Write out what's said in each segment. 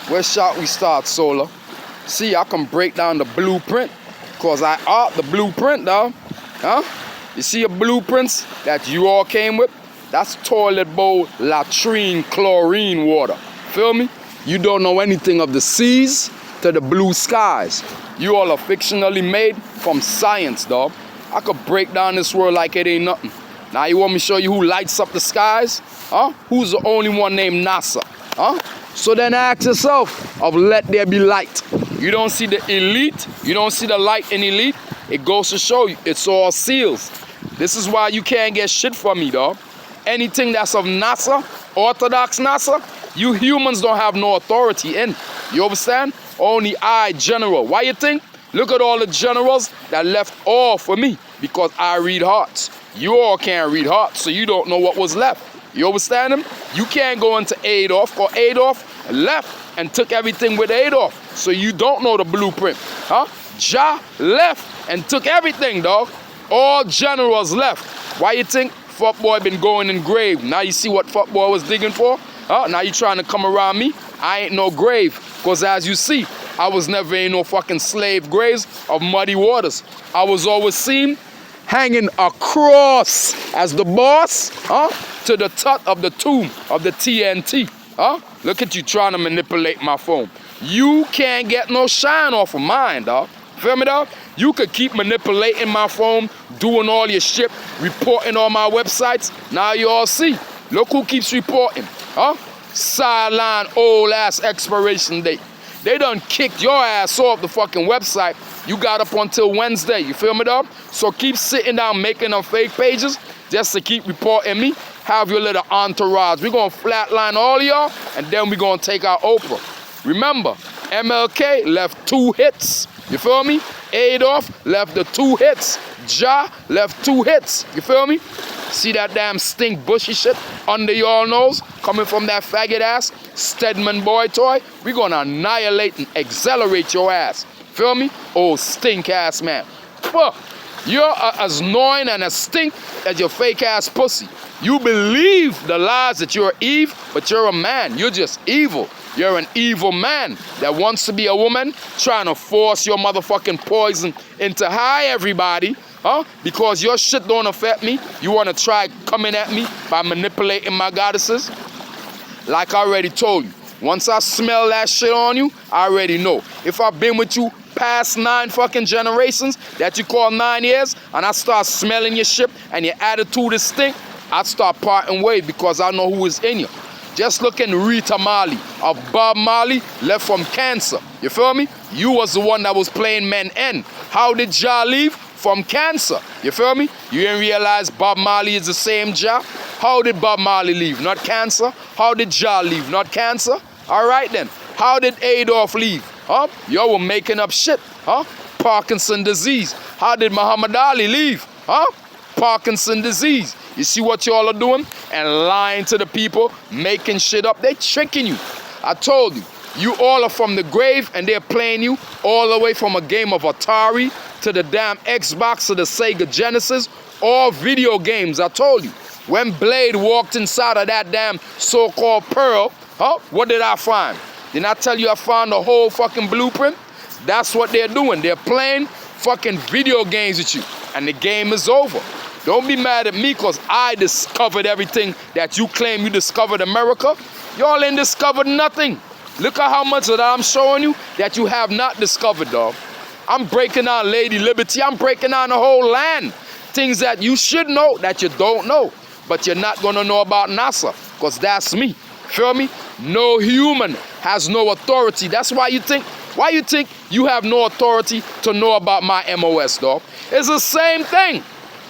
Where shall we start, Solar? See, I can break down the blueprint, cause I art the blueprint, dog. Huh? You see your blueprints that you all came with? That's toilet bowl latrine chlorine water. Feel me? You don't know anything of the seas to the blue skies. You all are fictionally made from science, dog. I could break down this world like it ain't nothing. Now you want me to show you who lights up the skies? Huh? Who's the only one named NASA? Huh? So then ask yourself of let there be light. You don't see the elite, you don't see the light in elite. It goes to show you, it's all seals. This is why you can't get shit from me, dog. Anything that's of NASA, Orthodox NASA, you humans don't have no authority in. You understand? Only I, general. Why you think? Look at all the generals that left all for me because I read hearts. You all can't read hearts, so you don't know what was left. You understand him? You can't go into Adolf, or Adolf left and took everything with Adolf, so you don't know the blueprint. Huh? Ja left and took everything, dog. All generals left. Why you think fuckboy been going in grave? Now you see what fuckboy was digging for? Huh? Now you trying to come around me? I ain't no grave, because as you see, I was never in no fucking slave graves of muddy waters. I was always seen hanging across as the boss, huh, to the top of the tomb of the TNT. Huh? Look at you trying to manipulate my phone. You can't get no shine off of mine, dog. Feel me, dog? You could keep manipulating my phone, doing all your shit, reporting on my websites. Now you all see. Look who keeps reporting. Huh? Sideline old ass expiration date. They done kicked your ass off the fucking website. You got up until Wednesday. You feel me, dog? So keep sitting down making them fake pages just to keep reporting me. Have your little entourage. We're going to flatline all of y'all, and then we're going to take out Oprah. Remember, MLK left 2 hits. You feel me? Adolf left the 2 hits. Ja left 2 hits. You feel me? See that damn stink bushy shit under your nose coming from that faggot ass Stedman boy toy? We gonna annihilate and accelerate your ass. Feel me? Oh, stink ass man. Fuck. You're as annoying and as stink as your fake ass pussy. You believe the lies that you're Eve, but you're a man. You're just evil. You're an evil man that wants to be a woman, trying to force your motherfucking poison into high everybody. Huh? Because your shit don't affect me. You want to try coming at me by manipulating my goddesses? Like I already told you, once I smell that shit on you, I already know. If I've been with you past 9 fucking generations that you call 9 years, and I start smelling your shit and your attitude is stink, I start parting ways because I know who is in you. Just look in Rita Marley of Bob Marley left from cancer. You feel me? You was the one that was playing Men N. How did Ja leave? From cancer. You feel me? You didn't realize Bob Marley is the same Ja? How did Bob Marley leave? Not cancer. How did Ja leave? Not cancer. All right then. How did Adolf leave? Huh? Y'all were making up shit. Huh? Parkinson disease. How did Muhammad Ali leave? Huh? Parkinson disease. You see what y'all are doing? And lying to the people, making shit up. They tricking you. I told you. You all are from the grave and they're playing you all the way from a game of Atari to the damn Xbox to the Sega Genesis. All video games, I told you. When Blade walked inside of that damn so-called Pearl, huh? What did I find? Didn't I tell you I found the whole fucking blueprint? That's what they're doing. They're playing fucking video games with you. And the game is over. Don't be mad at me because I discovered everything that you claim you discovered America. Y'all ain't discovered nothing. Look at how much of that I'm showing you that you have not discovered, dog. I'm breaking down Lady Liberty. I'm breaking down the whole land. Things that you should know that you don't know. But you're not going to know about NASA because that's me. Feel me? No human has no authority. That's why you think you have no authority to know about my MOS, dog. It's the same thing.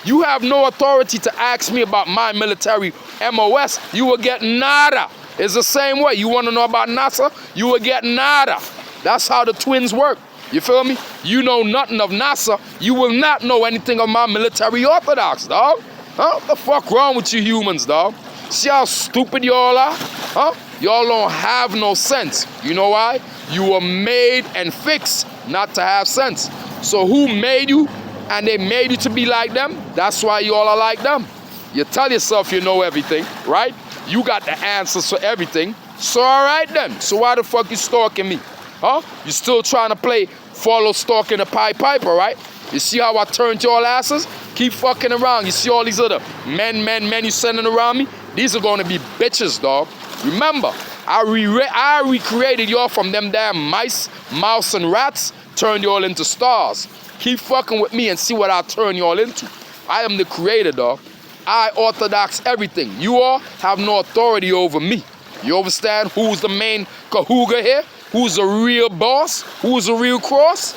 You have no authority to ask me about my military MOS. You will get nada. It's the same way. You want to know about NASA? You will get nada. That's how the twins work. You feel me? You know nothing of NASA. You will not know anything of my military orthodox, dog. Huh? What the fuck wrong with you humans, dog? See how stupid y'all are? Huh? Y'all don't have no sense. You know why? You were made and fixed not to have sense. So who made you and they made you to be like them? That's why you all are like them. You tell yourself you know everything, right? You got the answers for everything. So alright then. So why the fuck you stalking me? Huh? You still trying to play follow stalking the Pied Piper, right? You see how I turned y'all asses? Keep fucking around. You see all these other men you sending around me? These are gonna be bitches, dog. Remember, I recreated y'all from them damn mice, mouse, and rats, turned y'all into stars. Keep fucking with me and see what I'll turn y'all into. I am the creator, dog. I orthodox everything. You all have no authority over me. You understand who's the main kahooga here? Who's the real boss? Who's the real cross?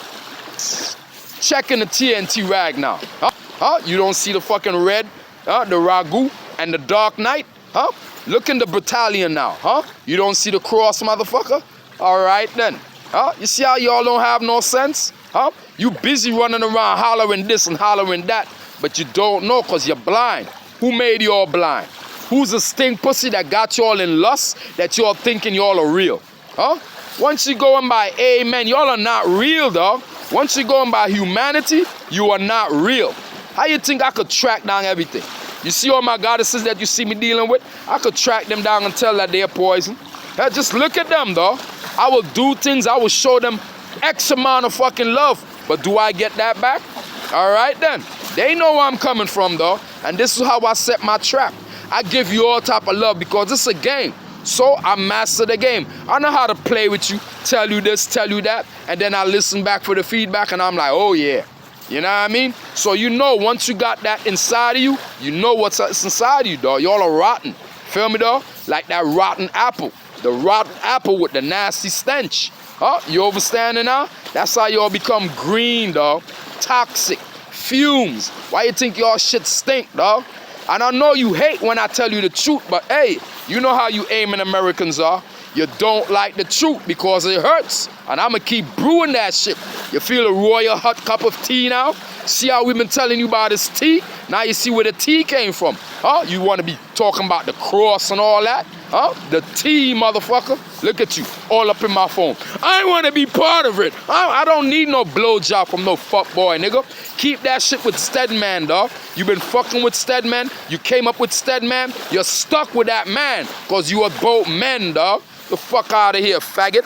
Checking the TNT rag now. Huh? You don't see the fucking red, the ragu, and the dark knight? Huh? Look in the battalion now, huh? You don't see the cross, motherfucker? All right then. Huh? You see how y'all don't have no sense? Huh? You busy running around hollering this and hollering that, but you don't know because you're blind. Who made y'all blind? Who's the stink pussy that got y'all in lust that y'all thinking y'all are real? Huh? Once you going by amen, y'all are not real, dog. Once you going by humanity, you are not real. How you think I could track down everything? You see all my goddesses that you see me dealing with? I could track them down and tell that they're poison. Yeah, just look at them, dog. I will do things, I will show them X amount of fucking love. But do I get that back? All right then. They know where I'm coming from, though. And this is how I set my trap. I give you all type of love because it's a game. So I master the game. I know how to play with you, tell you this, tell you that, and then I listen back for the feedback and I'm like, oh yeah. You know what I mean? So you know once you got that inside of you, you know what's inside of you, dog. Y'all are rotten. Feel me, dog? Like that rotten apple. The rotten apple with the nasty stench. Huh? You understanding now? That's how y'all become green, dog. Toxic. Fumes. Why you think y'all shit stink, dog? And I know you hate when I tell you the truth, but hey, you know how you aiming Americans are. You don't like the truth because it hurts. And I'ma keep brewing that shit. You feel a royal hot cup of tea now? See how we've been telling you about this tea? Now you see where the tea came from. Huh? You wanna be talking about the cross and all that? Huh? The tea, motherfucker. Look at you, all up in my phone. I wanna be part of it. I don't need no blowjob from no fuckboy, nigga. Keep that shit with Stedman, dog. You been fucking with Stedman. You came up with Stedman. You're stuck with that man because you are both men, dog. The fuck out of here, faggot.